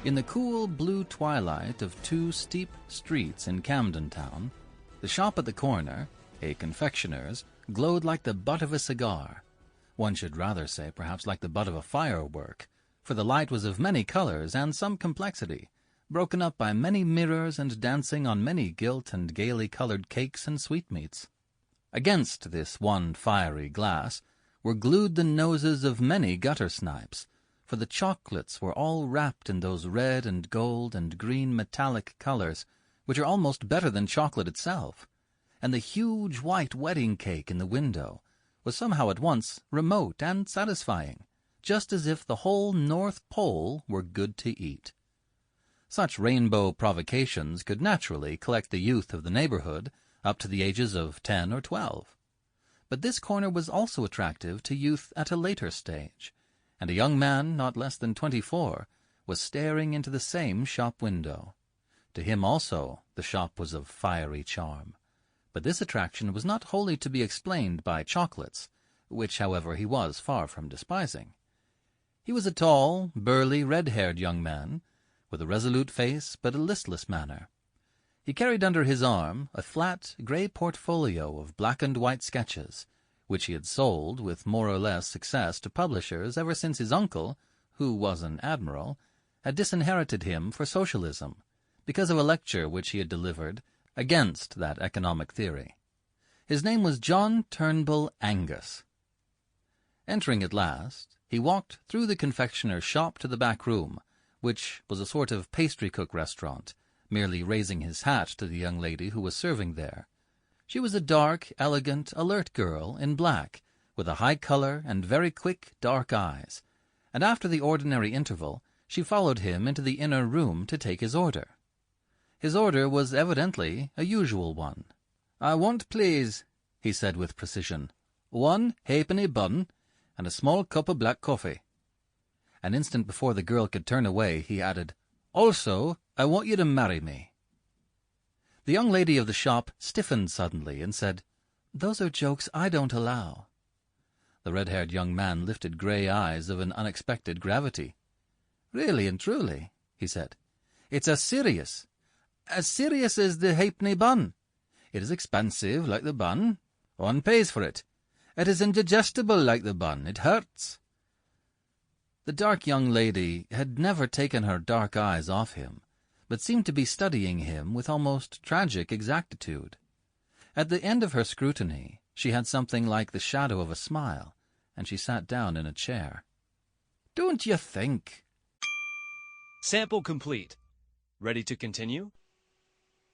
In the cool blue twilight of 2 steep streets in Camden Town, the shop at the corner, a confectioner's, glowed like the butt of a cigar. One should rather say, perhaps, like the butt of a firework, for the light was of many colors and some complexity, broken up by many mirrors and dancing on many gilt and gaily colored cakes and sweetmeats. Against this one fiery glass were glued the noses of many gutter-snipes, for the chocolates were all wrapped in those red and gold and green metallic colors which are almost better than chocolate itself, and the huge white wedding cake in the window was somehow at once remote and satisfying, just as if the whole North Pole were good to eat. Such rainbow provocations could naturally collect the youth of the neighborhood up to the ages of 10 or 12. But this corner was also attractive to youth at a later stage, and a young man not less than 24 was staring into the same shop window. To him also the shop was of fiery charm, but this attraction was not wholly to be explained by chocolates, which, however, he was far from despising. He was a tall, burly, red-haired young man, with a resolute face but a listless manner. He carried under his arm a flat, grey portfolio of black and white sketches, which he had sold with more or less success to publishers ever since his uncle, who was an admiral, had disinherited him for socialism, because of a lecture which he had delivered against that economic theory. His name was John Turnbull Angus. Entering at last, he walked through the confectioner's shop to the back room, which was a sort of pastry-cook restaurant, merely raising his hat to the young lady who was serving there. She was a dark, elegant, alert girl in black, with a high color and very quick, dark eyes, and after the ordinary interval she followed him into the inner room to take his order. His order was evidently a usual one. "I want, please," he said with precision, "1 halfpenny bun and a small cup of black coffee." An instant before the girl could turn away, he added, "Also, I want you to marry me." The young lady of the shop stiffened suddenly and said, "Those are jokes I don't allow." The red-haired young man lifted grey eyes of an unexpected gravity. "Really and truly," he said, "it's as serious as the halfpenny bun. It is expensive like the bun. One pays for it. It is indigestible like the bun. It hurts." The dark young lady had never taken her dark eyes off him, but seemed to be studying him with almost tragic exactitude. At the end of her scrutiny she had something like the shadow of a smile, and she sat down in a chair. "Don't you think—" Sample complete. Ready to continue?